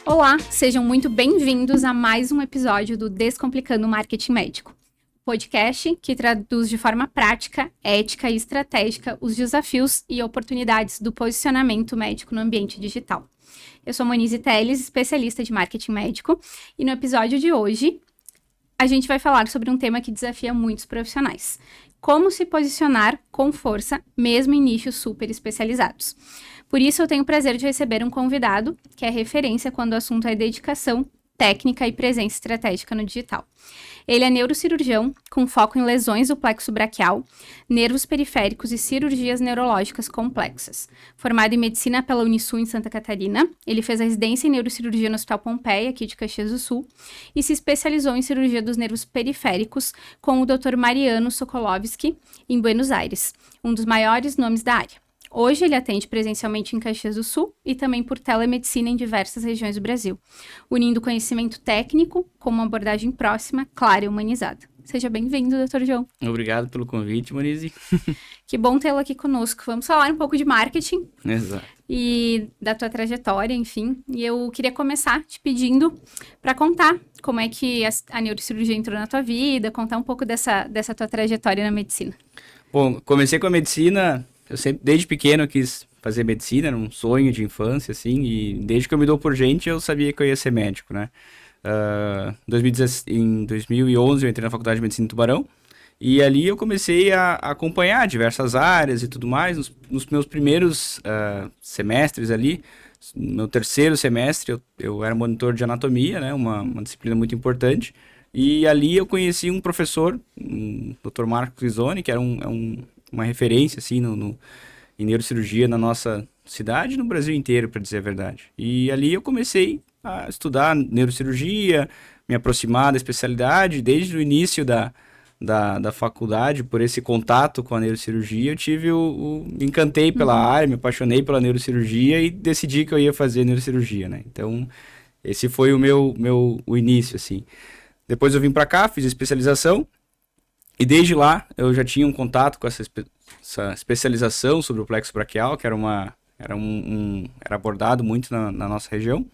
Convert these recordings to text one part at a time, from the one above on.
Olá, sejam muito bem-vindos a mais um episódio do Descomplicando o Marketing Médico, podcast que traduz de forma prática, ética e estratégica os desafios e oportunidades do posicionamento médico no ambiente digital. Eu sou Monize Teles, especialista de marketing médico, e no episódio de hoje a gente vai falar sobre um tema que desafia muitos profissionais: como se posicionar com força, mesmo em nichos super especializados. Por isso, eu tenho o prazer de receber um convidado que é referência quando o assunto é dedicação, técnica e presença estratégica no digital. Ele é neurocirurgião, com foco em lesões do plexo braquial, nervos periféricos e cirurgias neurológicas complexas. Formado em medicina pela Unisul em Santa Catarina, ele fez a residência em neurocirurgia no Hospital Pompeia, aqui de Caxias do Sul, e se especializou em cirurgia dos nervos periféricos com o Dr. Mariano Sokolovski, em Buenos Aires, um dos maiores nomes da área. Hoje ele atende presencialmente em Caxias do Sul e também por telemedicina em diversas regiões do Brasil, unindo conhecimento técnico com uma abordagem próxima, clara e humanizada. Seja bem-vindo, Dr. João. Obrigado pelo convite, Monize. Que bom tê-lo aqui conosco. Vamos falar um pouco de marketing. Exato. E da tua trajetória, enfim. E eu queria começar te pedindo para contar como é que a neurocirurgia entrou na tua vida, contar um pouco dessa tua trajetória na medicina. Bom, comecei com a medicina. Eu sempre, desde pequeno, eu quis fazer medicina, era um sonho de infância, assim, e desde que eu me dou por gente, eu sabia que eu ia ser médico, né? Em 2011, eu entrei na Faculdade de Medicina em Tubarão, e ali eu comecei a acompanhar diversas áreas e tudo mais. Nos meus primeiros semestres ali, no meu terceiro semestre, eu era monitor de anatomia, né? Uma disciplina muito importante, e ali eu conheci um professor, o Dr. Marcos Risoni, que era uma referência, assim, em neurocirurgia na nossa cidade e no Brasil inteiro, para dizer a verdade. E ali eu comecei a estudar neurocirurgia, me aproximar da especialidade. Desde o início da faculdade, por esse contato com a neurocirurgia, eu me encantei pela área, me apaixonei pela neurocirurgia e decidi que eu ia fazer neurocirurgia, né? Então, esse foi o início, assim. Depois eu vim para cá, fiz a especialização. E desde lá, eu já tinha um contato com essa especialização sobre o plexo braquial, que era abordado muito na nossa região.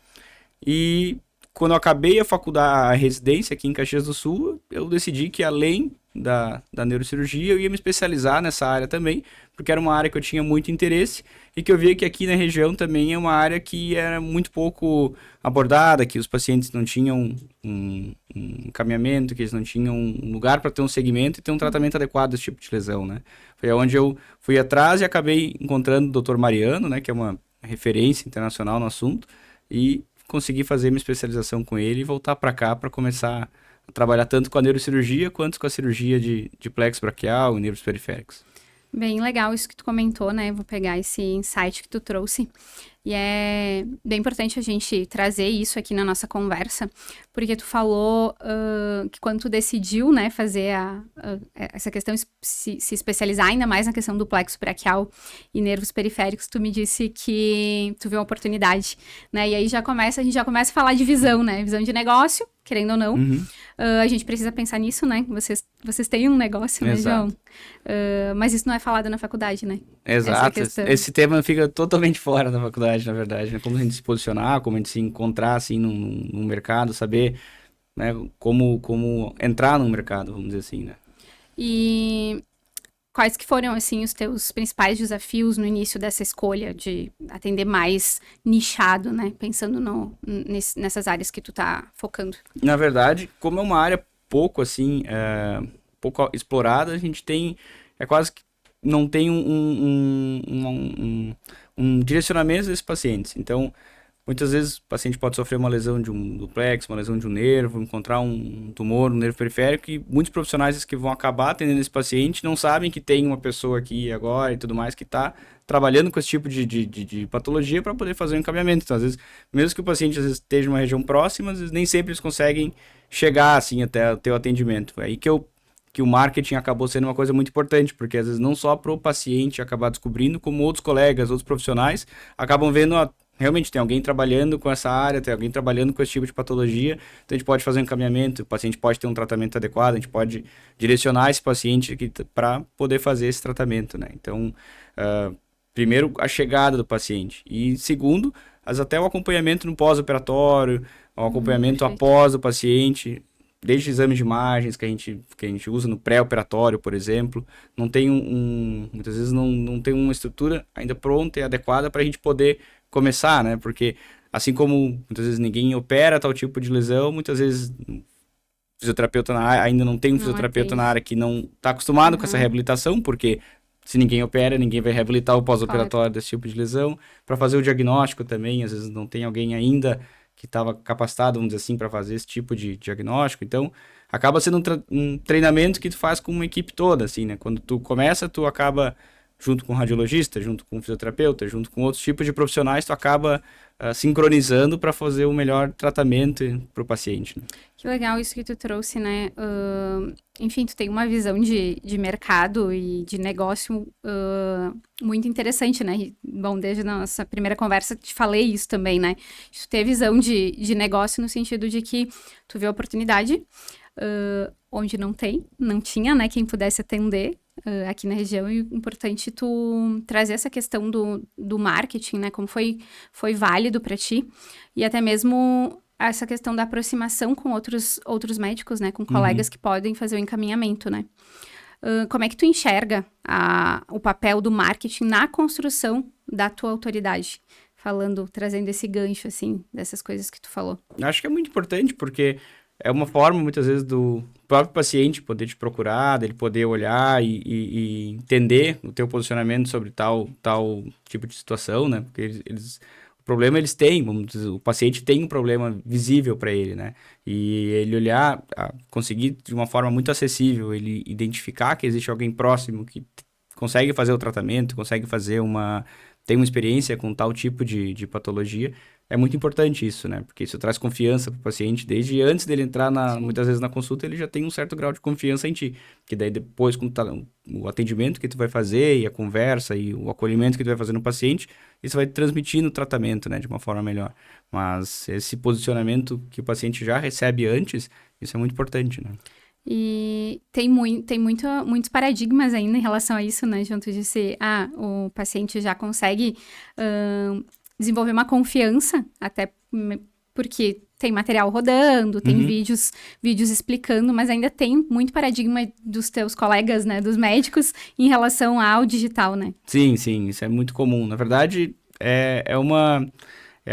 E quando eu acabei a residência aqui em Caxias do Sul, eu decidi que além da neurocirurgia, eu ia me especializar nessa área também, porque era uma área que eu tinha muito interesse e que eu via que aqui na região também é uma área que era muito pouco abordada, que os pacientes não tinham um encaminhamento, que eles não tinham um lugar para ter um segmento e ter um tratamento adequado desse tipo de lesão, né? Foi onde eu fui atrás e acabei encontrando o Dr. Mariano, né, que é uma referência internacional no assunto, e consegui fazer minha especialização com ele e voltar para cá para começar a trabalhar tanto com a neurocirurgia quanto com a cirurgia de plexo braquial e nervos periféricos. Bem legal isso que tu comentou, né? Vou pegar esse insight que tu trouxe. E é bem importante a gente trazer isso aqui na nossa conversa, porque tu falou que quando tu decidiu, né, fazer essa questão, se especializar ainda mais na questão do plexo braquial e nervos periféricos, tu me disse que tu viu uma oportunidade, né? E aí a gente já começa a falar de visão, né? Visão de negócio, querendo ou não. A gente precisa pensar nisso, né? Vocês têm um negócio, né, João? Mas isso não é falado na faculdade, né? Exato. Esse tema fica totalmente fora da faculdade, na verdade, né? Como a gente se posicionar, como a gente se encontrar, assim, no mercado, saber, né, como entrar no mercado, vamos dizer assim, né? E quais que foram, assim, os teus principais desafios no início dessa escolha de atender mais nichado, né? Pensando nessas áreas que tu tá focando. Na verdade, como é uma área pouco, assim, pouco explorada, a gente tem, quase que não tem um direcionamento desses pacientes. Então, muitas vezes o paciente pode sofrer uma lesão do plexo, uma lesão de um nervo, encontrar um tumor no nervo periférico, e muitos profissionais que vão acabar atendendo esse paciente não sabem que tem uma pessoa aqui agora e tudo mais que está trabalhando com esse tipo de patologia para poder fazer o encaminhamento. Então, às vezes, mesmo que o paciente às vezes esteja em uma região próxima, às vezes nem sempre eles conseguem chegar assim até ter o atendimento. É aí que o marketing acabou sendo uma coisa muito importante, porque às vezes não só para o paciente acabar descobrindo, como outros colegas, outros profissionais acabam vendo, realmente tem alguém trabalhando com essa área, tem alguém trabalhando com esse tipo de patologia, então a gente pode fazer um encaminhamento, o paciente pode ter um tratamento adequado, a gente pode direcionar esse paciente para poder fazer esse tratamento, né? Então, primeiro, a chegada do paciente, e segundo, mas até o acompanhamento no pós-operatório, o acompanhamento perfeito. após o paciente, desde exames de imagens que a gente usa no pré-operatório, por exemplo, não tem muitas vezes não tem uma estrutura ainda pronta e adequada para a gente poder começar, né? Porque assim como muitas vezes ninguém opera tal tipo de lesão, muitas vezes fisioterapeuta na área, ainda não tem um Não fisioterapeuta na atende. área que não está acostumado com essa Uhum. reabilitação, porque se ninguém opera, ninguém vai reabilitar o Claro. pós-operatório desse tipo de lesão. Para fazer o diagnóstico também, às vezes não tem alguém ainda que estava capacitado, vamos dizer assim, para fazer esse tipo de diagnóstico. Então, acaba sendo um treinamento que tu faz com uma equipe toda, assim, né? Quando tu começa, tu acaba junto com o radiologista, junto com o fisioterapeuta, junto com outros tipos de profissionais, tu acaba sincronizando para fazer o melhor tratamento para o paciente, né? Que legal isso que tu trouxe, né? Enfim, tu tem uma visão de mercado e de negócio muito interessante, né? Bom, desde a nossa primeira conversa te falei isso também, né? Tu ter visão de negócio no sentido de que tu vê oportunidade onde não tinha, né? Quem pudesse atender aqui na região, e importante tu trazer essa questão do marketing, né? Como foi válido para ti, e até mesmo essa questão da aproximação com outros médicos, né? Com colegas que podem fazer o encaminhamento, né? Como é que tu enxerga o papel do marketing na construção da tua autoridade? Trazendo esse gancho, assim, dessas coisas que tu falou. Acho que é muito importante, porque é uma forma, muitas vezes, do próprio paciente poder te procurar, dele poder olhar e entender o teu posicionamento sobre tal tipo de situação, né? Porque o problema eles têm, vamos dizer, o paciente tem um problema visível para ele, né? E ele olhar, conseguir de uma forma muito acessível, ele identificar que existe alguém próximo que consegue fazer o tratamento, tem uma experiência com tal tipo de patologia. É muito importante isso, né? Porque isso traz confiança para o paciente, desde antes dele entrar, muitas vezes na consulta, ele já tem um certo grau de confiança em ti. Que daí depois, com o atendimento que tu vai fazer, e a conversa, e o acolhimento que tu vai fazer no paciente, isso vai transmitir no tratamento, né? De uma forma melhor. Mas esse posicionamento que o paciente já recebe antes, isso é muito importante, né? E tem muitos paradigmas ainda em relação a isso, né? Junto de ser, o paciente já consegue desenvolver uma confiança, até porque tem material rodando, tem vídeos explicando, mas ainda tem muito paradigma dos teus colegas, né? Dos médicos em relação ao digital, né? Sim, isso é muito comum. Na verdade, é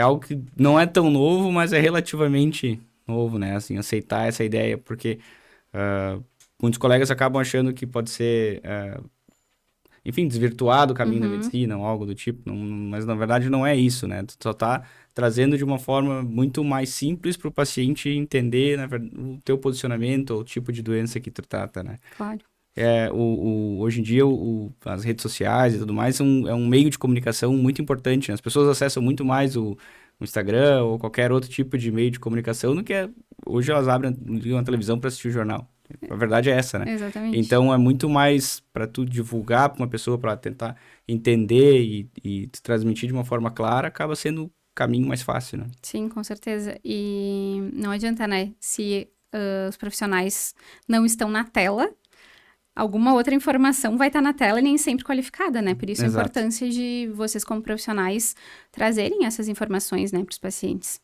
algo que não é tão novo, mas é relativamente novo, né? Assim, aceitar essa ideia, porque muitos colegas acabam achando que pode ser, enfim, desvirtuado o caminho da medicina ou algo do tipo, mas na verdade não é isso, né? Tu só tá trazendo de uma forma muito mais simples para o paciente entender, o teu posicionamento ou o tipo de doença que tu trata, né? Claro. Hoje em dia, as redes sociais e tudo mais é um meio de comunicação muito importante, né? As pessoas acessam muito mais o Instagram ou qualquer outro tipo de meio de comunicação do que hoje elas ligam a televisão para assistir o jornal. A verdade é essa, né? Exatamente. Então, é muito mais para tu divulgar para uma pessoa, para tentar entender e te transmitir de uma forma clara, acaba sendo o caminho mais fácil, né? Sim, com certeza. E não adianta, né? Se os profissionais não estão na tela, alguma outra informação vai estar na tela e nem sempre qualificada, né? Por isso a Exato. importância de vocês, como profissionais, trazerem essas informações, né, para os pacientes.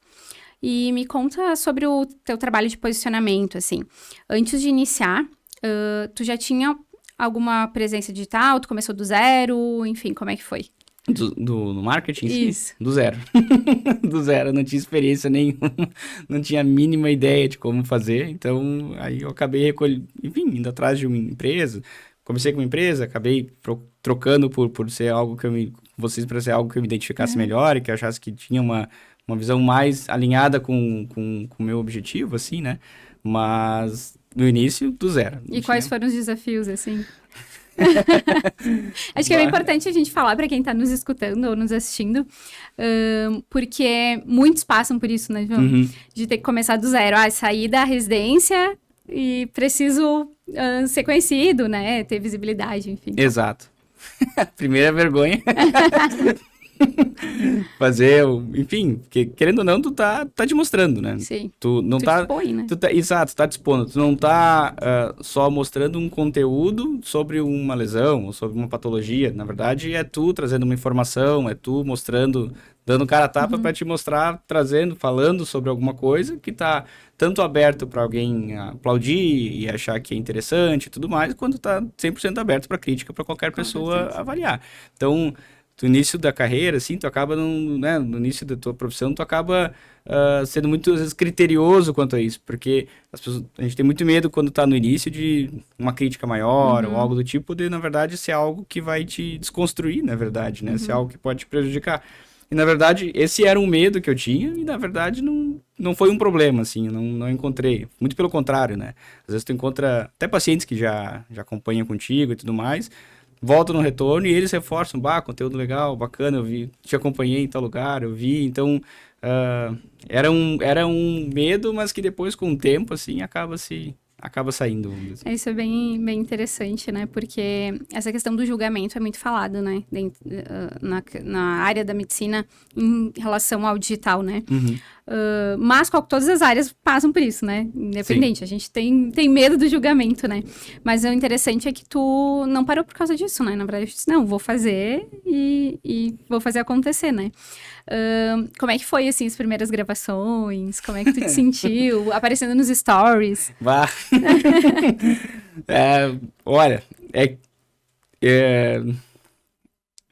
E me conta sobre o teu trabalho de posicionamento, assim. Antes de iniciar, tu já alguma presença digital? Tu começou do zero? Enfim, como é que foi? No marketing em si? Isso. Do zero. Do zero, eu não tinha experiência nenhuma, não tinha a mínima ideia de como fazer, então aí eu acabei indo atrás de uma empresa, comecei com uma empresa, acabei trocando por ser algo vocês para ser algo que eu me identificasse melhor e que eu achasse que tinha uma visão mais alinhada com o meu objetivo, assim, né? Mas no início, do zero. E quais foram os desafios, assim? Acho que é bem importante a gente falar para quem está nos escutando ou nos assistindo, porque muitos passam por isso, né, João? De ter que começar do zero. Sair da residência e preciso ser conhecido, né? Ter visibilidade, enfim. Exato. Primeira vergonha. fazer, enfim, porque querendo ou não, tu tá te mostrando, né? Sim. Tu não Tu tá, expõe, né? exato, tá te expondo, tu não tá só mostrando um conteúdo sobre uma lesão ou sobre uma patologia, na verdade é tu trazendo uma informação, é tu mostrando, dando cara a tapa para te mostrar, trazendo, falando sobre alguma coisa que tá tanto aberto para alguém aplaudir e achar que é interessante e tudo mais, quanto tá 100% aberto para crítica para qualquer pessoa avaliar. Então, no início da carreira, assim, tu acaba, né, no início da tua profissão, tu acaba sendo muito, às vezes, criterioso quanto a isso, porque a gente tem muito medo quando tá no início de uma crítica maior ou algo do tipo, de, na verdade, ser algo que vai te desconstruir, na verdade, né, ser algo que pode te prejudicar. E, na verdade, esse era um medo que eu tinha e, na verdade, não foi um problema, assim, eu não encontrei. Muito pelo contrário, né? Às vezes tu encontra até pacientes que já acompanham contigo e tudo mais, voltam no retorno e eles reforçam, conteúdo legal, bacana, eu vi, te acompanhei em tal lugar, eu vi, então era um medo, mas que depois com o tempo, assim, acaba saindo, vamos dizer. Isso é bem, bem interessante, né? Porque essa questão do julgamento é muito falado, né? Na área da medicina em relação ao digital, né? Mas todas as áreas passam por isso, né? Independente, a gente tem medo do julgamento, né? Mas o interessante é que tu não parou por causa disso, né? Na verdade, tu disse, não, vou fazer e vou fazer acontecer, né? Como é que foi, assim, as primeiras gravações? Como é que tu te sentiu? Aparecendo nos stories? Olha,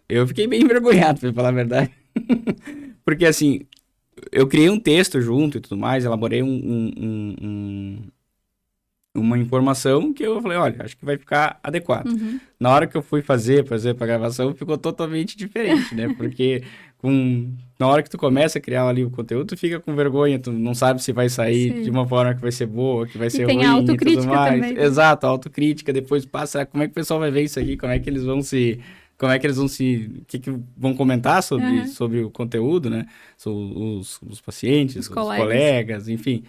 eu fiquei bem envergonhado, pra falar a verdade. Porque, assim, eu criei um texto junto e tudo mais, elaborei uma informação que eu falei, olha, acho que vai ficar adequado. Na hora que eu fui fazer pra gravação, ficou totalmente diferente, né? Porque na hora que tu começa a criar ali o conteúdo, tu fica com vergonha, tu não sabe se vai sair de uma forma que vai ser boa, que vai ser ruim e tudo mais. Também, né? Exato, a autocrítica, depois passa, como é que o pessoal vai ver isso aqui, como é que eles vão se... o que vão comentar sobre o conteúdo, né? Os pacientes, os colegas, enfim.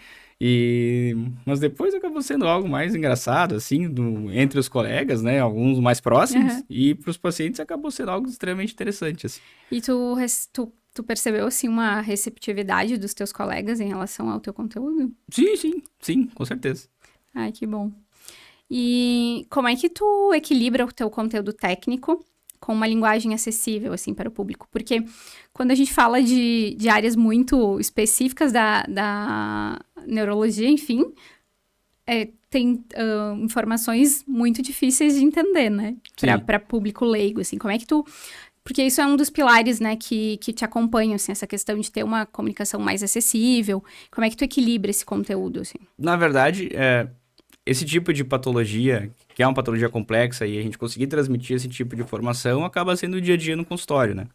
Mas depois acabou sendo algo mais engraçado, assim, entre os colegas, né? Alguns mais próximos. E para os pacientes acabou sendo algo extremamente interessante, assim. E tu percebeu, assim, uma receptividade dos teus colegas em relação ao teu conteúdo? Sim, com certeza. Ai, que bom. E como é que tu equilibra o teu conteúdo técnico com uma linguagem acessível, assim, para o público? Porque quando a gente fala de áreas muito específicas da neurologia, enfim, tem informações muito difíceis de entender, né? Para público leigo, assim. Como é que tu... Porque isso é um dos pilares, né, que te acompanham, assim, essa questão de ter uma comunicação mais acessível. Como é que tu equilibra esse conteúdo, assim? Na verdade, esse tipo de patologia, que é uma patologia complexa, e a gente conseguir transmitir esse tipo de informação, acaba sendo o dia a dia no consultório, né?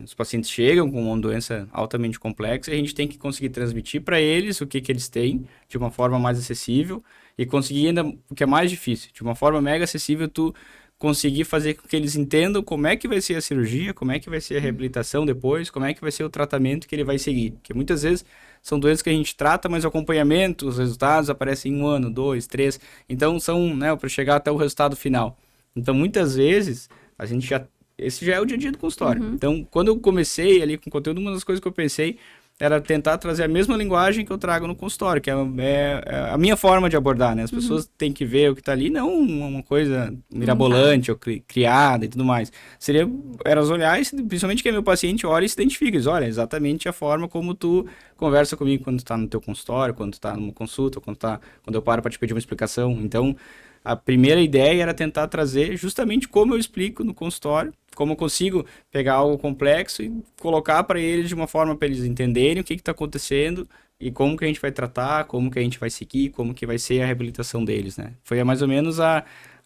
Os pacientes chegam com uma doença altamente complexa e a gente tem que conseguir transmitir para eles o que eles têm de uma forma mais acessível e conseguir ainda, o que é mais difícil, de uma forma mega acessível, tu conseguir fazer com que eles entendam como é que vai ser a cirurgia, como é que vai ser a reabilitação depois, como é que vai ser o tratamento que ele vai seguir. Porque muitas vezes são doenças que a gente trata, mas o acompanhamento, os resultados aparecem em 1 ano, 2, 3. Então, são, né, para chegar até o resultado final. Então, muitas vezes, esse já é o dia a dia do consultório. Então, quando eu comecei ali com o conteúdo, uma das coisas que eu pensei era tentar trazer a mesma linguagem que eu trago no consultório, que é a minha forma de abordar, né? As pessoas têm que ver o que está ali, não uma coisa mirabolante ou criada e tudo mais. Era olhar, principalmente quem é meu paciente, olha e se identifica. Diz, olha, exatamente a forma como tu conversa comigo quando tu está no teu consultório, quando tu está numa consulta, quando eu paro para te pedir uma explicação. Então, a primeira ideia era tentar trazer justamente como eu explico no consultório, como eu consigo pegar algo complexo e colocar para eles de uma forma para eles entenderem o que está acontecendo e como que a gente vai tratar, como que a gente vai seguir, como que vai ser a reabilitação deles, né? Foi mais ou menos a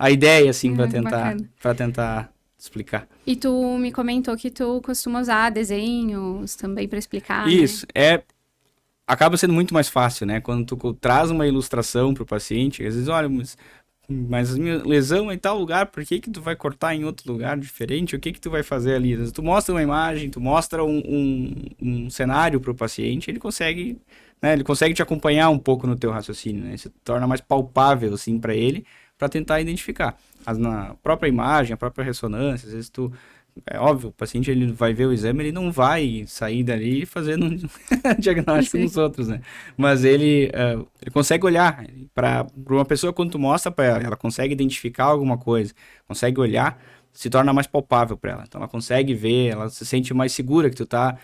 ideia, assim, para tentar explicar. E tu me comentou que tu costuma usar desenhos também para explicar, Isso, né? Acaba sendo muito mais fácil, né? Quando tu traz uma ilustração para o paciente, às vezes, olha, mas a minha lesão é em tal lugar, por que tu vai cortar em outro lugar diferente? O que tu vai fazer ali? Tu mostra uma imagem, tu mostra um cenário para o paciente, ele consegue te acompanhar um pouco no teu raciocínio, né? Isso torna mais palpável, assim, para ele, para tentar identificar. Na própria imagem, a própria ressonância, às vezes tu é óbvio, o paciente ele vai ver o exame, ele não vai sair dali fazendo um diagnóstico nos outros, né? Mas ele consegue olhar. Para uma pessoa, quando tu mostra para ela, ela consegue identificar alguma coisa, consegue olhar, se torna mais palpável para ela. Então, ela consegue ver, ela se sente mais segura que tu tá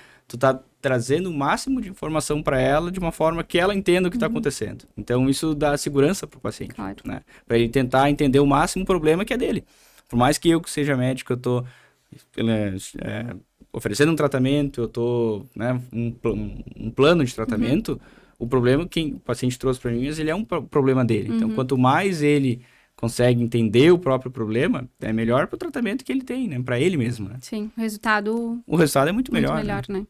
trazendo o máximo de informação para ela de uma forma que ela entenda o que está acontecendo. Então, isso dá segurança para o paciente, Claro. né? Para ele tentar entender o máximo o problema que é dele. Por mais que eu que seja médico, eu tô oferecendo um tratamento, eu tô, né, um plano de tratamento, o problema que o paciente trouxe para mim, ele é um problema dele. Então, quanto mais ele consegue entender o próprio problema, é melhor para o tratamento que ele tem, né? Para ele mesmo, né? Sim, o O resultado é muito melhor, né?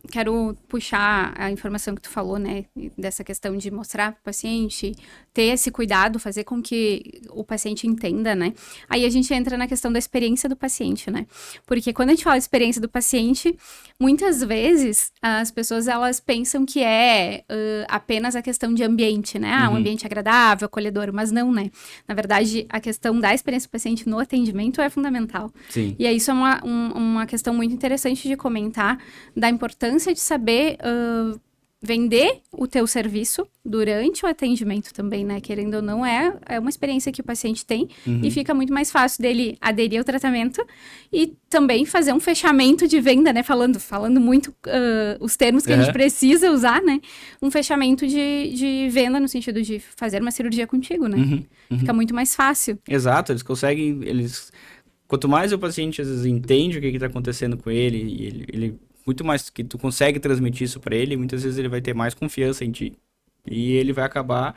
Quero puxar a informação que tu falou, né? Dessa questão de mostrar para o paciente, ter esse cuidado, fazer com que o paciente entenda, né? Aí a gente entra na questão da experiência do paciente, né? Porque quando a gente fala de experiência do paciente, muitas vezes as pessoas, elas pensam que é apenas a questão de ambiente, né? Um ambiente agradável, acolhedor, mas não, né? Na verdade, a questão da experiência do paciente no atendimento é fundamental. Sim. E aí isso é uma questão muito interessante de comentar, da importância de saber vender o teu serviço durante o atendimento também, né? Querendo ou não, é uma experiência que o paciente tem e fica muito mais fácil dele aderir ao tratamento e também fazer um fechamento de venda, né? Falando muito os termos que a gente precisa usar, né? Um fechamento de venda no sentido de fazer uma cirurgia contigo, né? Fica muito mais fácil. Exato, eles conseguem, quanto mais o paciente às vezes entende o que está acontecendo com ele, e ele muito mais que tu consegue transmitir isso para ele, muitas vezes ele vai ter mais confiança em ti. E ele vai acabar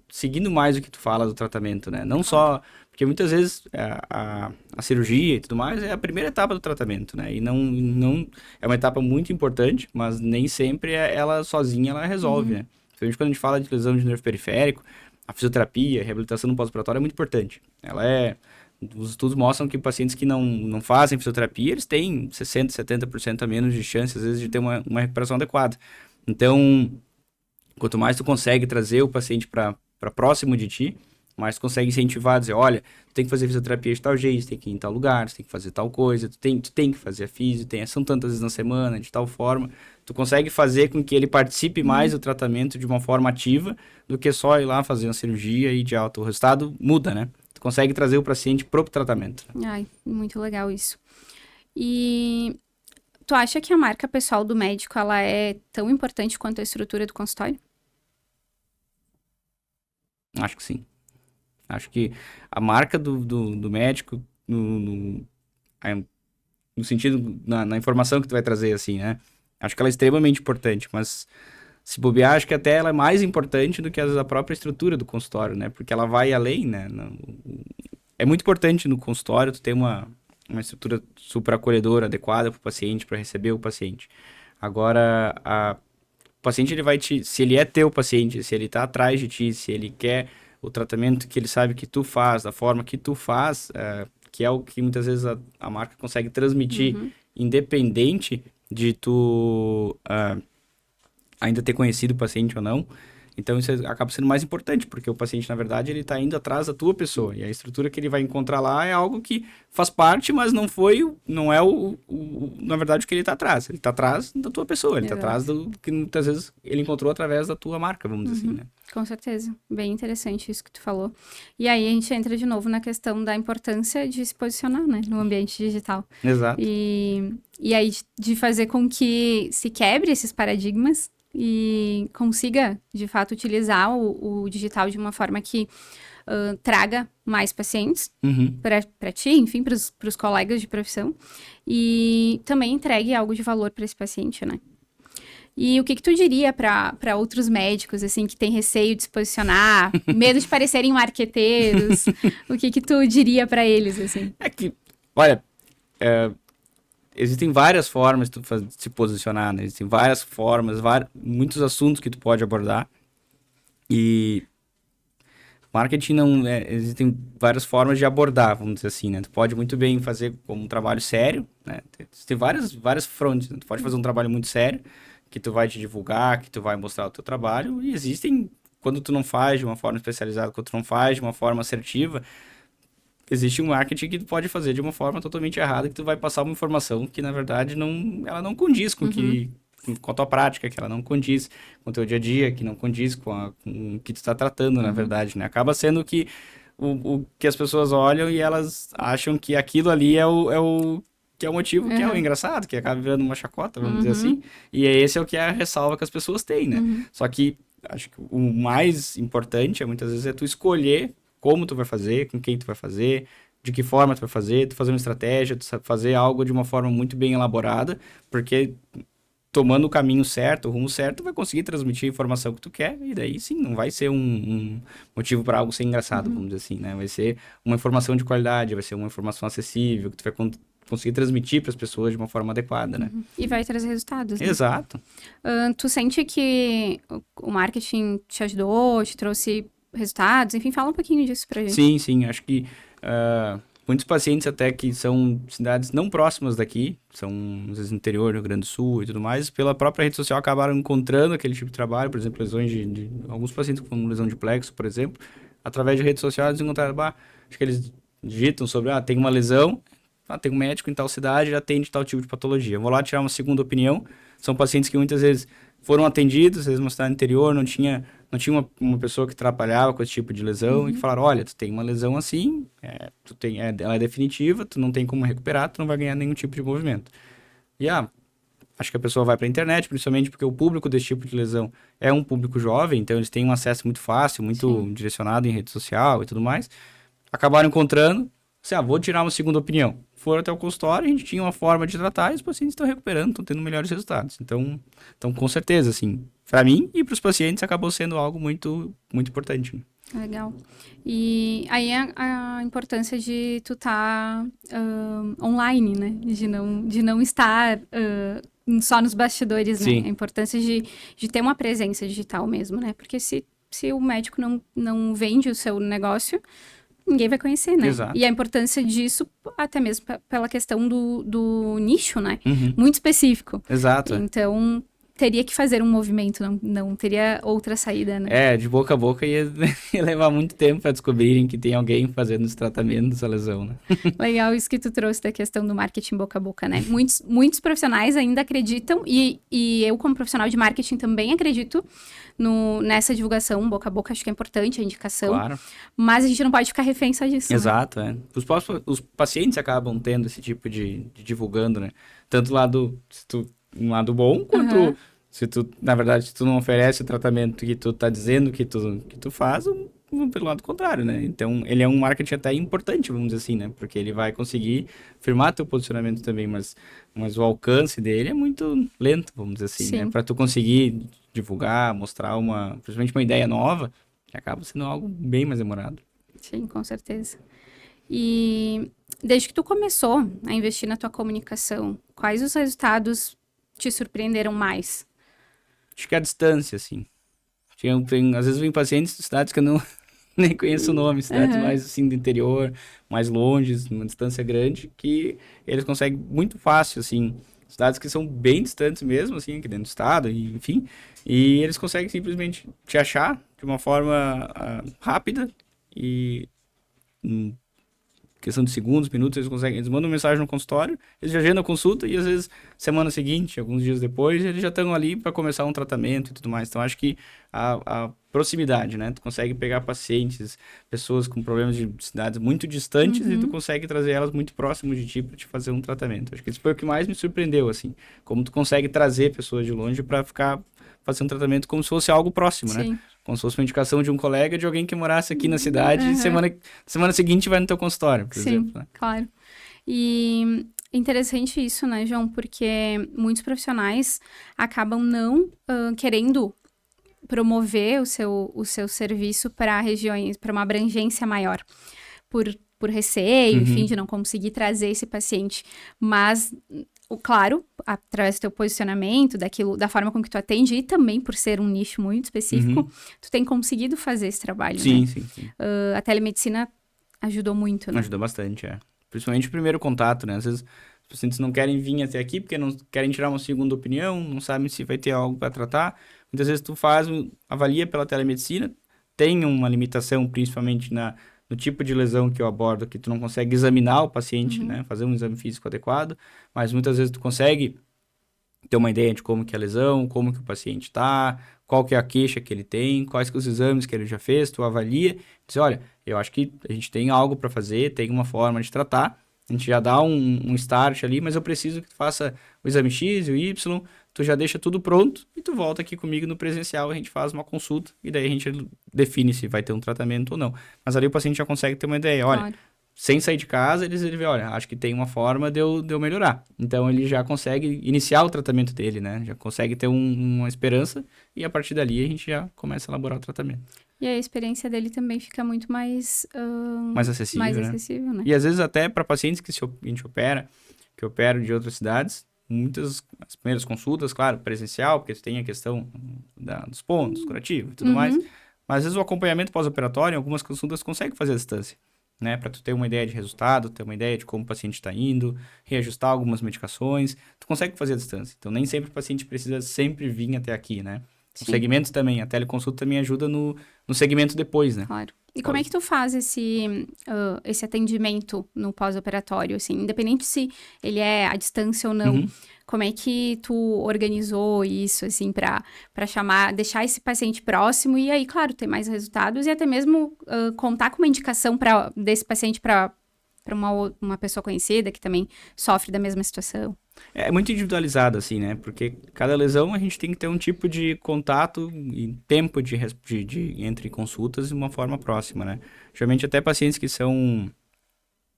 seguindo mais o que tu fala do tratamento, né? Não só... Porque muitas vezes a cirurgia e tudo mais é a primeira etapa do tratamento, né? E não é uma etapa muito importante, mas nem sempre ela sozinha ela resolve, né? Principalmente quando a gente fala de lesão de nervo periférico, a fisioterapia, a reabilitação no pós-operatório é muito importante. Os estudos mostram que pacientes que não fazem fisioterapia, eles têm 60%, 70% a menos de chance, às vezes, de ter uma recuperação adequada. Então, quanto mais tu consegue trazer o paciente para próximo de ti, mais tu consegue incentivar, dizer, olha, tu tem que fazer fisioterapia de tal jeito, tem que ir em tal lugar, tu tem que fazer tal coisa, tu tem que fazer a fisio, são tantas vezes na semana, de tal forma. Tu consegue fazer com que ele participe mais do tratamento de uma forma ativa do que só ir lá fazer uma cirurgia e de alto. O resultado muda, né? Consegue trazer o paciente pro tratamento. Ai, muito legal isso. E tu acha que a marca pessoal do médico, ela é tão importante quanto a estrutura do consultório? Acho que sim. Acho que a marca do médico, no sentido, na informação que tu vai trazer, assim, né? Acho que ela é extremamente importante, mas se bobear, acho que até ela é mais importante do que a própria estrutura do consultório, né? Porque ela vai além, né? É muito importante no consultório tu ter uma estrutura super acolhedora, adequada para o paciente, para receber o paciente. Agora, o paciente, se ele é teu paciente, se ele está atrás de ti, se ele quer o tratamento que ele sabe que tu faz, da forma que tu faz, que é o que muitas vezes a marca consegue transmitir, independente de tu ainda ter conhecido o paciente ou não. Então, isso acaba sendo mais importante, porque o paciente, na verdade, ele está indo atrás da tua pessoa. E a estrutura que ele vai encontrar lá é algo que faz parte, mas não é na verdade, o que ele está atrás. Ele está atrás da tua pessoa, ele está atrás do que muitas vezes ele encontrou através da tua marca, vamos dizer assim, né? Com certeza. Bem interessante isso que tu falou. E aí, a gente entra de novo na questão da importância de se posicionar, né, no ambiente digital. Exato. E aí, de fazer com que se quebre esses paradigmas e consiga, de fato, utilizar o digital de uma forma que traga mais pacientes para ti, enfim, para os colegas de profissão, e também entregue algo de valor para esse paciente, né? E o que tu diria para outros médicos, assim, que têm receio de se posicionar, medo de parecerem marqueteiros? O que tu diria para eles, assim? É que, olha, existem várias formas de tu se posicionar, né? Existem várias formas, muitos assuntos que tu pode abordar. E marketing existem várias formas de abordar, vamos dizer assim, né? Tu pode muito bem fazer como um trabalho sério, né? Tem várias frontes, né? Tu pode fazer um trabalho muito sério, que tu vai te divulgar, que tu vai mostrar o teu trabalho. E existem, quando tu não faz de uma forma especializada, quando tu não faz de uma forma assertiva, existe um marketing que tu pode fazer de uma forma totalmente errada, que tu vai passar uma informação que, na verdade, ela não condiz com a tua prática, que ela não condiz com o teu dia a dia, que não condiz com o que tu está tratando, na verdade, né? Acaba sendo que o que as pessoas olham e elas acham que aquilo ali que é o motivo, que é o engraçado, que acaba virando uma chacota, vamos dizer assim. E esse é o que é a ressalva que as pessoas têm, né? Só que acho que o mais importante, muitas vezes, é tu escolher como tu vai fazer, com quem tu vai fazer, de que forma tu vai fazer, tu fazer uma estratégia, tu fazer algo de uma forma muito bem elaborada, porque tomando o caminho certo, o rumo certo, tu vai conseguir transmitir a informação que tu quer, e daí sim, não vai ser um motivo para algo ser engraçado, vamos dizer assim, né? Vai ser uma informação de qualidade, vai ser uma informação acessível, que tu vai conseguir transmitir para as pessoas de uma forma adequada, né? E vai trazer resultados, né? Exato. Tu sente que o marketing te ajudou, te trouxe resultados? Enfim, fala um pouquinho disso pra gente. Sim, sim. Acho que muitos pacientes até que são cidades não próximas daqui, são às vezes no interior, no Rio Grande do Sul e tudo mais, pela própria rede social acabaram encontrando aquele tipo de trabalho, por exemplo, lesões de alguns pacientes com lesão de plexo, por exemplo, através de redes sociais eles encontraram, acho que eles digitam sobre, tem uma lesão, tem um médico em tal cidade, já atende tal tipo de patologia. Vou lá tirar uma segunda opinião. São pacientes que muitas vezes foram atendidos, às vezes uma cidade interior, não tinha uma pessoa que trabalhava com esse tipo de lesão e que falaram, olha, tu tem uma lesão assim, ela é definitiva, tu não tem como recuperar, tu não vai ganhar nenhum tipo de movimento. E acho que a pessoa vai para a internet, principalmente porque o público desse tipo de lesão é um público jovem, então eles têm um acesso muito fácil, muito direcionado em rede social e tudo mais. Acabaram encontrando, vou tirar uma segunda opinião. Foram até o consultório, a gente tinha uma forma de tratar e os pacientes estão recuperando, estão tendo melhores resultados. Então com certeza, assim, para mim e para os pacientes acabou sendo algo muito, muito importante. Né? Legal. E aí a importância de tu estar online, né? De não estar só nos bastidores, né? A importância de ter uma presença digital mesmo, né? Porque se o médico não vende o seu negócio, ninguém vai conhecer, né? Exato. E a importância disso, até mesmo pela questão do nicho, né? Muito específico. Exato. Então, teria que fazer um movimento, não teria outra saída, né? De boca a boca ia levar muito tempo para descobrirem que tem alguém fazendo esse tratamento dessa lesão, né? Legal isso que tu trouxe da questão do marketing boca a boca, né? Muitos profissionais ainda acreditam, e eu como profissional de marketing também acredito nessa divulgação boca a boca, acho que é importante a indicação. Claro. Mas a gente não pode ficar refém só disso. Exato, né? Os pacientes acabam tendo esse tipo de divulgando, né? Tanto um lado bom, quanto se tu, na verdade, se tu não oferece o tratamento que tu tá dizendo que tu faz, pelo lado contrário, né? Então, ele é um marketing até importante, vamos dizer assim, né? Porque ele vai conseguir firmar teu posicionamento também, mas o alcance dele é muito lento, vamos dizer assim, né? Para tu conseguir divulgar, mostrar principalmente uma ideia nova, que acaba sendo algo bem mais demorado. Sim, com certeza. E desde que tu começou a investir na tua comunicação, quais os resultados te surpreenderam mais? Acho que a distância, assim. Às vezes vem pacientes de cidades que eu nem conheço o nome, cidades mais assim do interior, mais longe, uma distância grande, que eles conseguem muito fácil, assim, cidades que são bem distantes mesmo, assim, aqui dentro do estado, enfim, e eles conseguem simplesmente te achar de uma forma rápida e questão de segundos, minutos, eles mandam mensagem no consultório, eles já agendam a consulta e às vezes semana seguinte, alguns dias depois, eles já estão ali para começar um tratamento e tudo mais. Então acho que a proximidade, né? Tu consegue pegar pacientes, pessoas com problemas de cidades muito distantes e tu consegue trazer elas muito próximo de ti para te fazer um tratamento. Acho que isso foi o que mais me surpreendeu, assim, como tu consegue trazer pessoas de longe para fazer um tratamento como se fosse algo próximo, né? Como se fosse uma indicação de um colega, de alguém que morasse aqui na cidade e semana seguinte vai no teu consultório, por exemplo. Né? Claro. E interessante isso, né, João? Porque muitos profissionais acabam não querendo promover o seu serviço para regiões, para uma abrangência maior, por receio, enfim, de não conseguir trazer esse paciente. Mas, claro, através do teu posicionamento, da forma com que tu atende, e também por ser um nicho muito específico, tu tem conseguido fazer esse trabalho, sim, né? Sim. A telemedicina ajudou muito, né? Ajuda bastante, Principalmente o primeiro contato, né? Às vezes os pacientes não querem vir até aqui porque não querem tirar uma segunda opinião, não sabem se vai ter algo para tratar. Muitas vezes tu avalia pela telemedicina, tem uma limitação principalmente no no tipo de lesão que eu abordo, que tu não consegue examinar o paciente, né? Fazer um exame físico adequado, mas muitas vezes tu consegue ter uma ideia de como que é a lesão, como que o paciente está, qual que é a queixa que ele tem, quais que os exames que ele já fez, tu avalia, diz, olha, eu acho que a gente tem algo para fazer, tem uma forma de tratar, a gente já dá um start ali, mas eu preciso que tu faça o exame X e o Y, tu já deixa tudo pronto e tu volta aqui comigo no presencial, a gente faz uma consulta e daí a gente define se vai ter um tratamento ou não. Mas ali o paciente já consegue ter uma ideia, olha, Claro. sem sair de casa, ele vê, olha, acho que tem uma forma de eu melhorar. Então, ele já consegue iniciar o tratamento dele, né? Já consegue ter uma esperança e a partir dali a gente já começa a elaborar o tratamento. E a experiência dele também fica muito mais Mais acessível, né? acessível, né? E às vezes até para pacientes que a gente opera, que operam de outras cidades, as primeiras consultas, claro, presencial, porque tem a questão dos pontos, curativo e tudo mais. Mas às vezes o acompanhamento pós-operatório, em algumas consultas, consegue fazer a distância. Né, para tu ter uma ideia de resultado, ter uma ideia de como o paciente está indo, reajustar algumas medicações, tu consegue fazer a distância. Então, nem sempre o paciente precisa sempre vir até aqui, né? Os segmentos também, a teleconsulta também ajuda no segmento depois, né? Claro. E como é que tu faz esse atendimento no pós-operatório, assim, independente se ele é à distância ou não, como é que tu organizou isso, assim, para deixar esse paciente próximo e aí, claro, ter mais resultados e até mesmo contar com uma indicação desse paciente para uma pessoa conhecida que também sofre da mesma situação? É muito individualizado, assim, né? Porque cada lesão a gente tem que ter um tipo de contato e tempo de entre consultas de uma forma próxima, né? Geralmente até pacientes que são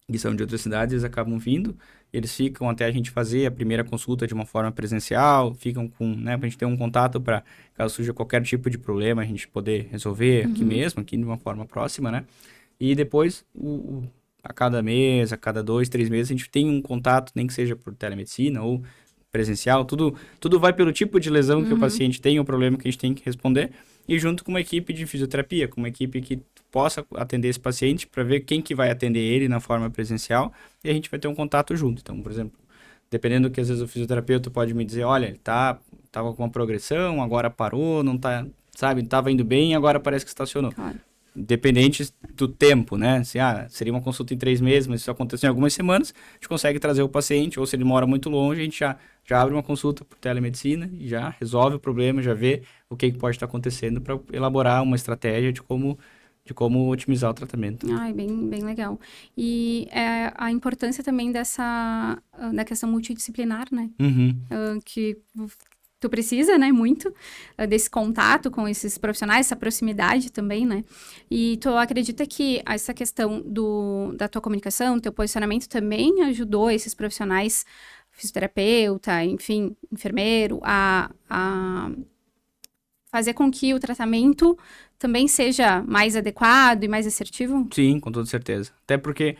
de outras cidades, eles acabam vindo, eles ficam até a gente fazer a primeira consulta de uma forma presencial, ficam com, né, pra gente ter um contato para caso surja qualquer tipo de problema, a gente poder resolver aqui mesmo, aqui de uma forma próxima, né? E depois, a cada mês, a cada 2, 3 meses, a gente tem um contato, nem que seja por telemedicina ou presencial, tudo vai pelo tipo de lesão que o paciente tem, o problema que a gente tem que responder, e junto com uma equipe de fisioterapia, com uma equipe que possa atender esse paciente para ver quem que vai atender ele na forma presencial, e a gente vai ter um contato junto. Então, por exemplo, dependendo do que às vezes o fisioterapeuta pode me dizer, olha, ele tava com uma progressão, agora parou, não tá, sabe, tava indo bem, agora parece que estacionou. Claro. Dependente do tempo, né? Se seria uma consulta em 3 meses, mas isso aconteceu em algumas semanas, a gente consegue trazer o paciente, ou se ele mora muito longe, a gente já abre uma consulta por telemedicina e já resolve o problema, já vê o que pode estar acontecendo para elaborar uma estratégia de como otimizar o tratamento. Ai, bem, bem legal. E a importância também da questão multidisciplinar, né? Que tu precisa, né, muito desse contato com esses profissionais, essa proximidade também, né? E tu acredita que essa questão da tua comunicação, teu posicionamento também ajudou esses profissionais, fisioterapeuta, enfim, enfermeiro, a fazer com que o tratamento também seja mais adequado e mais assertivo? Sim, com toda certeza. Até porque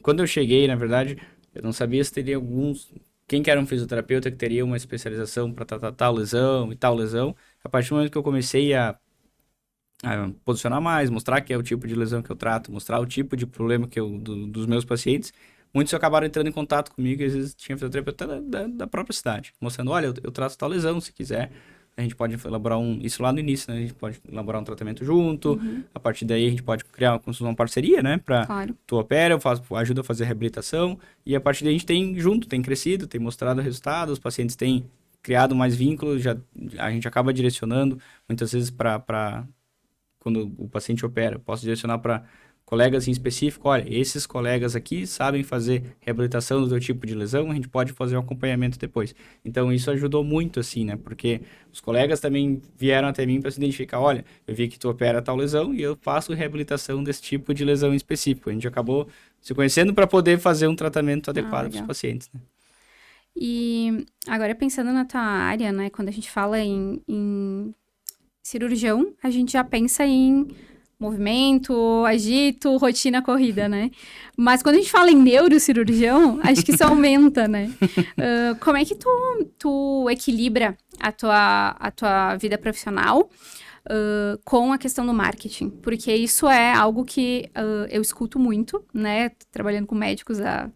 quando eu cheguei, na verdade, eu não sabia se teria quem que era um fisioterapeuta que teria uma especialização para tratar tal lesão e tal lesão. A partir do momento que eu comecei a posicionar mais, mostrar que é o tipo de lesão que eu trato, mostrar o tipo de problema dos meus pacientes, muitos acabaram entrando em contato comigo e às vezes tinha fisioterapeuta da própria cidade, mostrando, olha, eu trato tal lesão, se quiser. A gente pode elaborar isso lá no início, né? A gente pode elaborar um tratamento junto. A partir daí a gente pode criar uma parceria, né? Claro. Tu opera, eu ajudo a fazer a reabilitação. E a partir daí a gente tem crescido, tem mostrado resultados, os pacientes têm criado mais vínculos, a gente acaba direcionando muitas vezes para quando o paciente opera, eu posso direcionar para colegas em específico, olha, esses colegas aqui sabem fazer reabilitação do teu tipo de lesão, a gente pode fazer um acompanhamento depois. Então, isso ajudou muito, assim, né? Porque os colegas também vieram até mim para se identificar, olha, eu vi que tu opera tal lesão e eu faço reabilitação desse tipo de lesão em específico. A gente acabou se conhecendo para poder fazer um tratamento adequado para os pacientes, né? E agora, pensando na tua área, né? Quando a gente fala em cirurgião, a gente já pensa em movimento, agito, rotina corrida, né? Mas quando a gente fala em neurocirurgião, acho que isso aumenta, né? Como é que tu equilibra a tua vida profissional com a questão do marketing? Porque isso é algo que eu escuto muito, né? Trabalhando com médicos há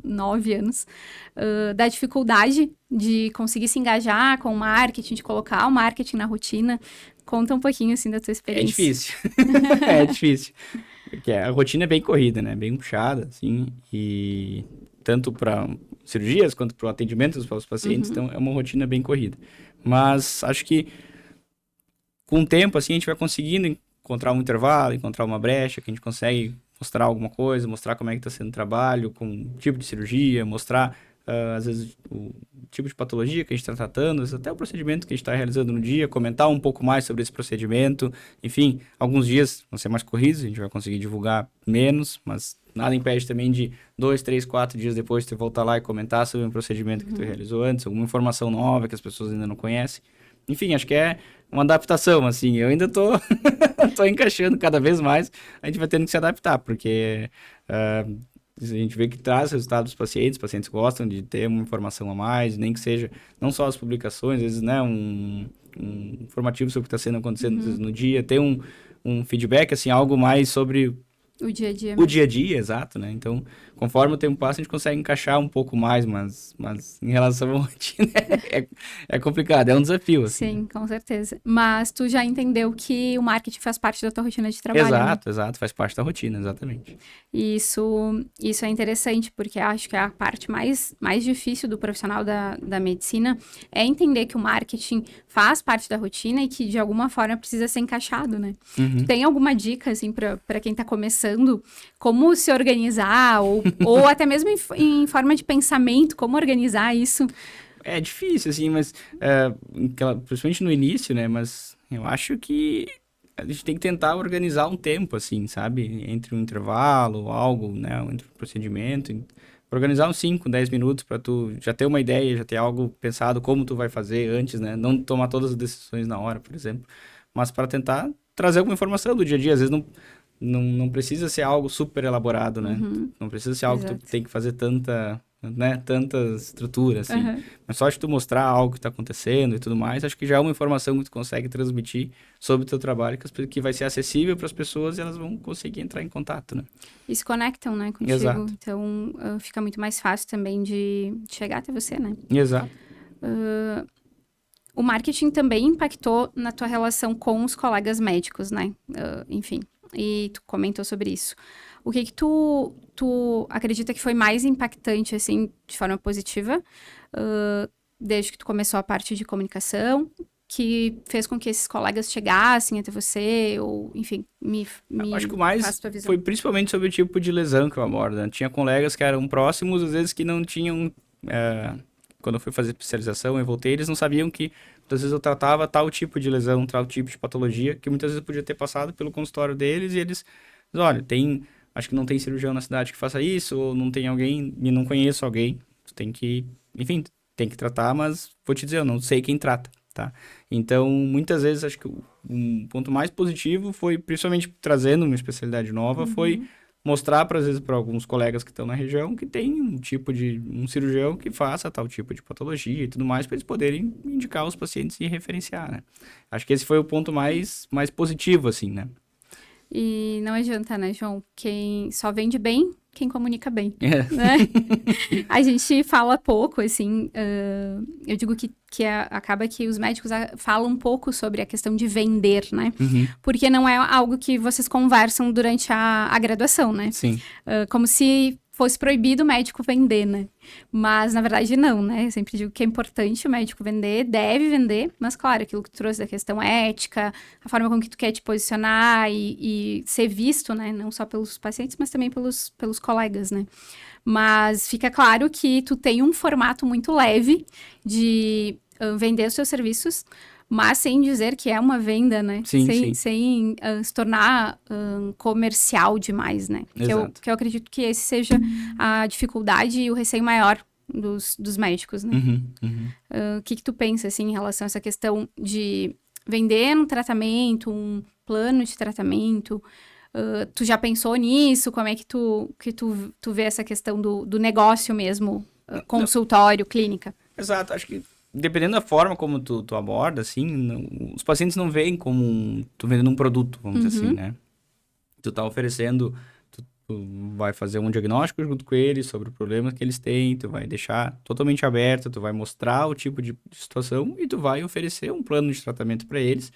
9 anos, da dificuldade de conseguir se engajar com o marketing, de colocar o marketing na rotina. Conta um pouquinho, assim, da tua experiência. É difícil. É difícil. Porque a rotina é bem corrida, né? Bem puxada, assim, e tanto para cirurgias quanto para o atendimento dos pacientes, então é uma rotina bem corrida. Mas acho que com o tempo, assim, a gente vai conseguindo encontrar um intervalo, encontrar uma brecha, que a gente consegue mostrar alguma coisa, mostrar como é que está sendo o trabalho, com tipo de cirurgia, mostrar, às vezes, o tipo de patologia que a gente está tratando, às vezes até o procedimento que a gente está realizando no dia, comentar um pouco mais sobre esse procedimento. Enfim, alguns dias vão ser mais corridos, a gente vai conseguir divulgar menos, mas nada impede também de 2, 3, 4 dias depois tu voltar lá e comentar sobre um procedimento que tu realizou antes, alguma informação nova que as pessoas ainda não conhecem. Enfim, acho que é uma adaptação, assim. Eu ainda tô, tô encaixando cada vez mais. A gente vai tendo que se adaptar, porque a gente vê que traz resultados dos pacientes. Os pacientes gostam de ter uma informação a mais, nem que seja, não só as publicações, às vezes, né, um informativo sobre o que está sendo acontecendo às vezes, no dia, ter um feedback, assim, algo mais sobre O dia a dia o mesmo. dia a dia, exato, né? Então, conforme o tempo passa, a gente consegue encaixar um pouco mais, mas em relação à rotina é complicado, é um desafio, assim. Sim, com certeza. Mas tu já entendeu que o marketing faz parte da tua rotina de trabalho, né? Exato, exato, faz parte da rotina, exatamente. E isso é interessante, porque acho que a parte mais difícil do profissional da medicina é entender que o marketing faz parte da rotina e que, de alguma forma, precisa ser encaixado, né? Tu tem alguma dica, assim, para quem tá começando, como se organizar, ou até mesmo em forma de pensamento, como organizar isso? É difícil, assim, mas principalmente no início, né? Mas eu acho que a gente tem que tentar organizar um tempo, assim, sabe? Entre um intervalo, algo, né? Entre um procedimento. Organizar uns 5, 10 minutos para tu já ter uma ideia, já ter algo pensado como tu vai fazer antes, né? Não tomar todas as decisões na hora, por exemplo. Mas para tentar trazer alguma informação do dia a dia. Às vezes não precisa ser algo super elaborado, né? Não precisa ser algo que tu Exato. tem que fazer tanta estrutura, assim. Aham. Mas só de tu mostrar algo que está acontecendo e tudo mais, acho que já é uma informação que tu consegue transmitir sobre o teu trabalho, que vai ser acessível para as pessoas e elas vão conseguir entrar em contato, né? E se conectam, né, contigo. Exato. Então, fica muito mais fácil também de chegar até você, né? Exato. O marketing também impactou na tua relação com os colegas médicos, né? Enfim, e tu comentou sobre isso. O que tu acredita que foi mais impactante, assim, de forma positiva, desde que tu começou a parte de comunicação, que fez com que esses colegas chegassem até você, ou, enfim, Acho que o faça mais tua visão. foi principalmente sobre o tipo de lesão que eu abordo, né? Tinha colegas que eram próximos, às vezes que não tinham... quando eu fui fazer especialização, eu voltei, eles não sabiam que muitas vezes eu tratava tal tipo de lesão, tal tipo de patologia, que muitas vezes eu podia ter passado pelo consultório deles e eles... Olha, acho que não tem cirurgião na cidade que faça isso, ou não tem alguém, e não conheço alguém. Tu tem que... Enfim, tem que tratar, mas vou te dizer, eu não sei quem trata, tá? Então, muitas vezes, acho que um ponto mais positivo foi, principalmente trazendo uma especialidade nova, foi mostrar, às vezes, para alguns colegas que estão na região que tem um cirurgião que faça tal tipo de patologia e tudo mais, para eles poderem indicar os pacientes e referenciar, né? Acho que esse foi o ponto mais positivo, assim, né? E não adianta, né, João? Quem só vende bem, quem comunica bem, É. né? A gente fala pouco, assim, eu digo que acaba que os médicos falam um pouco sobre a questão de vender, né? Porque não é algo que vocês conversam durante a graduação, né? Sim. Como se fosse proibido o médico vender, né? Mas, na verdade, não, né? Eu sempre digo que é importante o médico vender, deve vender, mas, claro, aquilo que tu trouxe da questão ética, a forma com que tu quer te posicionar e ser visto, né? Não só pelos pacientes, mas também pelos colegas, né? Mas fica claro que tu tem um formato muito leve de vender os teus serviços, mas sem dizer que é uma venda, né? Sim, sim. Sem se tornar comercial demais, né? Exato. Que eu acredito que esse seja a dificuldade e o receio maior dos médicos, né? O que tu pensa, assim, em relação a essa questão de vender um tratamento, um plano de tratamento? Tu já pensou nisso? Como é que tu vê essa questão do negócio mesmo? Consultório, clínica? Exato. Acho que dependendo da forma como tu aborda, assim, os pacientes não veem como tu vendendo um produto, vamos dizer assim, né? Tu tá oferecendo, tu vai fazer um diagnóstico junto com eles sobre o problema que eles têm, tu vai deixar totalmente aberto, tu vai mostrar o tipo de situação e tu vai oferecer um plano de tratamento para eles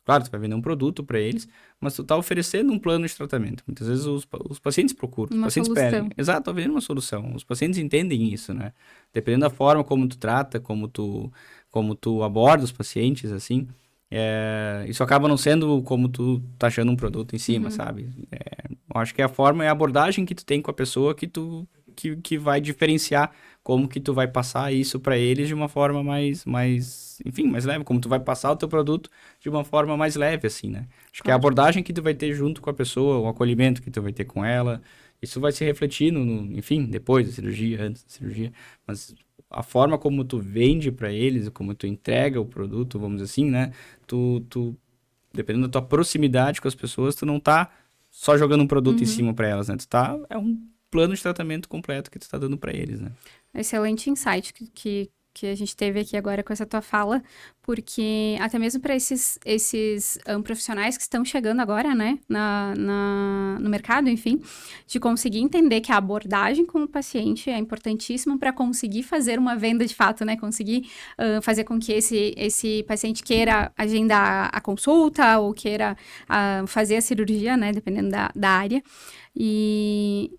Claro, tu vai vender um produto para eles, mas tu tá oferecendo um plano de tratamento. Muitas vezes os pacientes procuram, os Uma pacientes solução. pedem. Exato, tô vendendo uma solução. Os pacientes entendem isso, né? Dependendo da forma como tu trata, como tu aborda os pacientes, assim, isso acaba não sendo como tu tá achando um produto em cima, sabe? Eu acho que a forma é a abordagem que tu tem com a pessoa que vai diferenciar como que tu vai passar isso para eles de uma forma enfim, mais leve, como tu vai passar o teu produto de uma forma mais leve, assim, né? Acho que a abordagem que tu vai ter junto com a pessoa, o acolhimento que tu vai ter com ela, isso vai se refletir enfim, depois da cirurgia, antes da cirurgia, mas a forma como tu vende para eles, como tu entrega o produto, vamos dizer assim, né? Dependendo da tua proximidade com as pessoas, tu não tá só jogando um produto em cima para elas, né? É um plano de tratamento completo que tu tá dando para eles, né? Excelente insight que a gente teve aqui agora com essa tua fala, porque até mesmo para esses profissionais que estão chegando agora, né, no mercado, enfim, de conseguir entender que a abordagem com o paciente é importantíssima para conseguir fazer uma venda de fato, né, conseguir fazer com que esse paciente queira agendar a consulta ou queira fazer a cirurgia, né, dependendo da área, e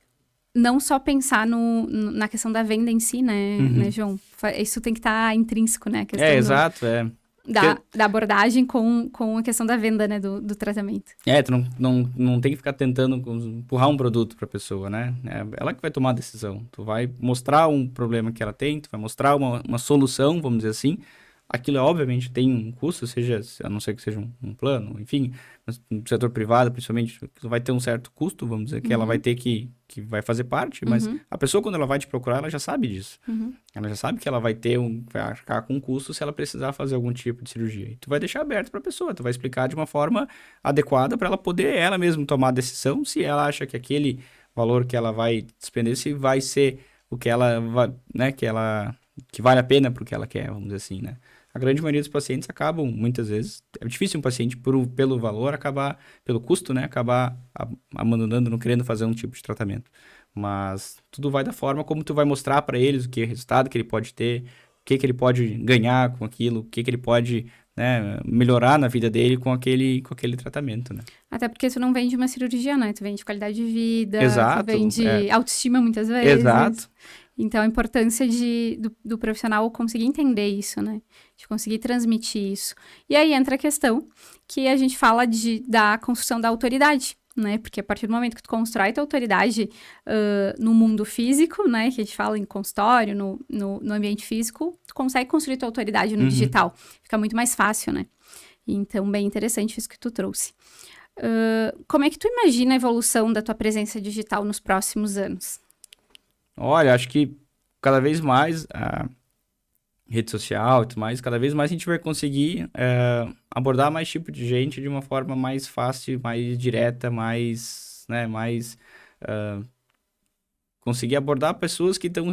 não só pensar na questão da venda em si, né, João? Isso tem que estar intrínseco, né? A questão Exato, da abordagem com a questão da venda, né, do tratamento. Tu não tem que ficar tentando empurrar um produto para a pessoa, né? É ela que vai tomar a decisão. Tu vai mostrar um problema que ela tem, tu vai mostrar uma solução, vamos dizer assim. Aquilo, obviamente, tem um custo, a não ser que seja um plano, enfim, mas no setor privado, principalmente, vai ter um certo custo, vamos dizer, que ela vai ter que vai fazer parte, mas a pessoa, quando ela vai te procurar, ela já sabe disso. Ela já sabe que ela vai arcar com um custo se ela precisar fazer algum tipo de cirurgia. E tu vai deixar aberto para a pessoa, tu vai explicar de uma forma adequada para ela poder, ela mesma, tomar a decisão, se ela acha que aquele valor que ela vai despender, se vai ser o que ela vai, né, que vale a pena pro que ela quer, vamos dizer assim, né? A grande maioria dos pacientes acabam, muitas vezes, é difícil um paciente, pelo valor, pelo custo, né, acabar abandonando, não querendo fazer um tipo de tratamento. Mas tudo vai da forma como tu vai mostrar para eles o resultado que ele pode ter, o que ele pode ganhar com aquilo, o que ele pode, né, melhorar na vida dele com aquele tratamento, né? Até porque tu não vende uma cirurgia, né? Tu vende qualidade de vida, Exato, tu vende autoestima muitas vezes. Exato. Então, a importância do profissional conseguir entender isso, né? De conseguir transmitir isso. E aí entra a questão que a gente fala da construção da autoridade, né? Porque a partir do momento que tu constrói tua autoridade no mundo físico, né? Que a gente fala em consultório, no ambiente físico, tu consegue construir tua autoridade no digital. Fica muito mais fácil, né? Então, bem interessante isso que tu trouxe. Como é que tu imagina a evolução da tua presença digital nos próximos anos? Olha, acho que cada vez mais a rede social e tudo mais, cada vez mais a gente vai conseguir abordar mais tipo de gente de uma forma mais fácil, mais direta, né, conseguir abordar pessoas que estão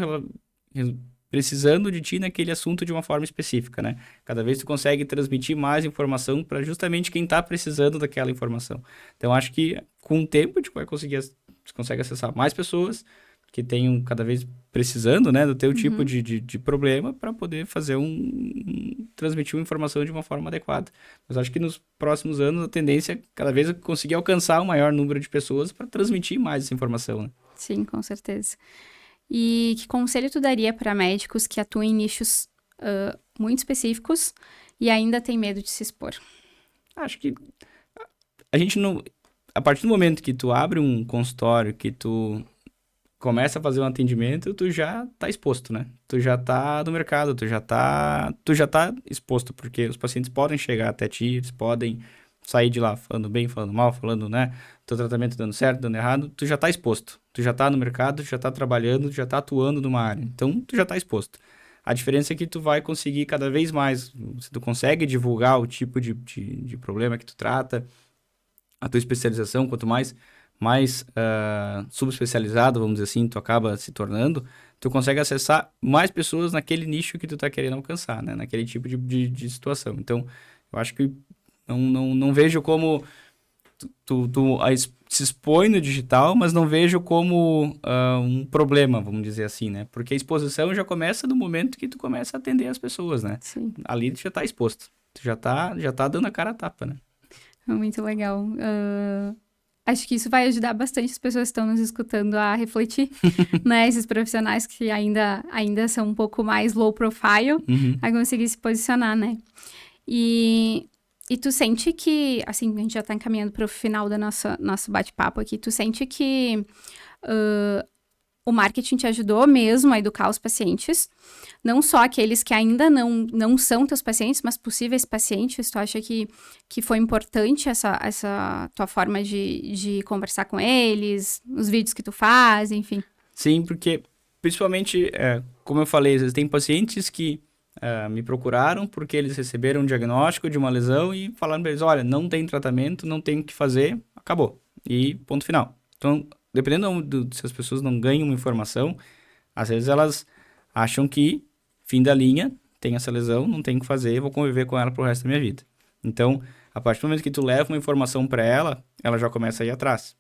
precisando de ti naquele assunto de uma forma específica, né? Cada vez tu consegue transmitir mais informação para justamente quem está precisando daquela informação. Então, acho que com o tempo a gente vai consegue acessar mais pessoas que tenham cada vez precisando, né, do teu tipo de problema para poder fazer transmitir uma informação de uma forma adequada. Mas acho que nos próximos anos a tendência é cada vez conseguir alcançar um maior número de pessoas para transmitir mais essa informação, né? Sim, com certeza. E que conselho tu daria para médicos que atuam em nichos muito específicos e ainda têm medo de se expor? Acho que a gente não... A partir do momento que tu abre um consultório, que tu começa a fazer um atendimento, tu já tá exposto, né? Tu já tá no mercado, tu já tá exposto, porque os pacientes podem chegar até ti, eles podem sair de lá falando bem, falando mal, falando, né? Teu tratamento dando certo, dando errado, tu já tá exposto. Tu já tá no mercado, tu já tá trabalhando, tu já tá atuando numa área. Então, tu já tá exposto. A diferença é que tu vai conseguir cada vez mais, se tu consegue divulgar o tipo de problema que tu trata, a tua especialização, quanto mais subespecializado, vamos dizer assim, tu acaba se tornando, tu consegue acessar mais pessoas naquele nicho que tu tá querendo alcançar, né? Naquele tipo de situação. Então, eu acho que não vejo como tu se expõe no digital, mas não vejo como um problema, vamos dizer assim, né? Porque a exposição já começa no momento que tu começa a atender as pessoas, né? Sim. Ali tu já tá exposto. Tu já tá dando a cara a tapa, né? Muito legal. Acho que isso vai ajudar bastante as pessoas que estão nos escutando a refletir, né? Esses profissionais que ainda são um pouco mais low profile, a conseguir se posicionar, né? E tu sente que, assim, a gente já está encaminhando para o final do nosso bate-papo aqui, tu sente que o marketing te ajudou mesmo a educar os pacientes, não só aqueles que ainda não são teus pacientes, mas possíveis pacientes. Tu acha que foi importante essa tua forma de conversar com eles, os vídeos que tu faz, enfim? Sim, porque principalmente, como eu falei, existem pacientes que me procuraram porque eles receberam um diagnóstico de uma lesão e falaram para eles, olha, não tem tratamento, não tem o que fazer, acabou. E ponto final. Então, dependendo se as pessoas não ganham uma informação, às vezes elas acham que, fim da linha, tem essa lesão, não tem o que fazer, vou conviver com ela pro resto da minha vida. Então, a partir do momento que tu leva uma informação para ela, ela já começa a ir atrás.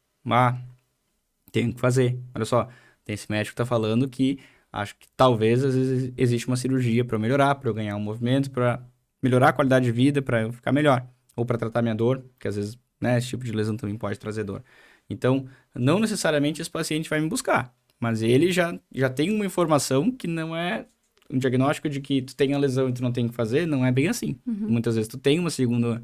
Tem o que fazer. Olha só, tem esse médico que tá falando que acho que talvez, às vezes, existe uma cirurgia para eu melhorar, para eu ganhar um movimento, para melhorar a qualidade de vida, para eu ficar melhor. Ou para tratar minha dor, que às vezes, né, esse tipo de lesão também pode trazer dor. Então, não necessariamente esse paciente vai me buscar, mas ele já tem uma informação que não é um diagnóstico de que tu tem a lesão e tu não tem o que fazer, não é bem assim. Muitas vezes tu tem uma segunda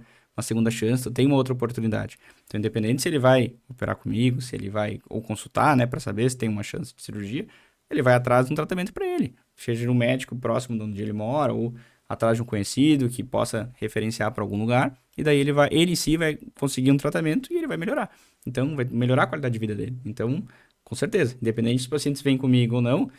chance, tu tem uma outra oportunidade. Então, independente se ele vai operar comigo, se ele vai ou consultar, né, para saber se tem uma chance de cirurgia, ele vai atrás de um tratamento para ele. Seja um médico próximo de onde ele mora ou atrás de um conhecido que possa referenciar para algum lugar, e daí ele em si vai conseguir um tratamento e ele vai melhorar. Então, vai melhorar a qualidade de vida dele. Então, com certeza, independente se os pacientes vêm comigo ou não,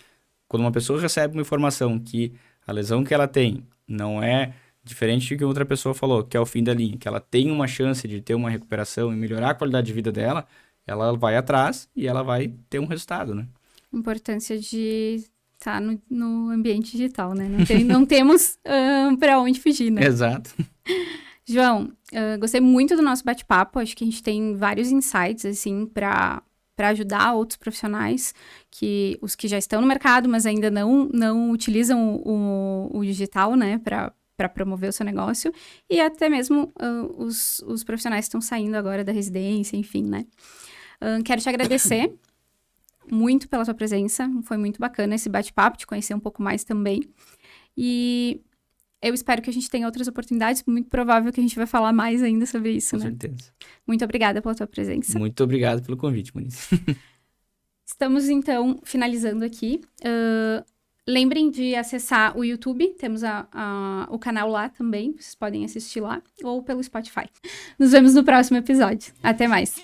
quando uma pessoa recebe uma informação que a lesão que ela tem não é diferente do que outra pessoa falou, que é o fim da linha, que ela tem uma chance de ter uma recuperação e melhorar a qualidade de vida dela, ela vai atrás e ela vai ter um resultado, né? Importância de estar no ambiente digital, né? Não temos para onde fugir, né? Exato. João, gostei muito do nosso bate-papo. Acho que a gente tem vários insights, assim, para ajudar outros profissionais, os que já estão no mercado, mas ainda não utilizam o digital, né, para promover o seu negócio, e até mesmo os profissionais que estão saindo agora da residência, enfim, né. Quero te agradecer muito pela sua presença, foi muito bacana esse bate-papo, te conhecer um pouco mais também, e eu espero que a gente tenha outras oportunidades, muito provável que a gente vai falar mais ainda sobre isso, né? Com certeza. Muito obrigada pela tua presença. Muito obrigado pelo convite, Moniz. Estamos, então, finalizando aqui. Lembrem de acessar o YouTube, temos o canal lá também, vocês podem assistir lá, ou pelo Spotify. Nos vemos no próximo episódio. Até mais!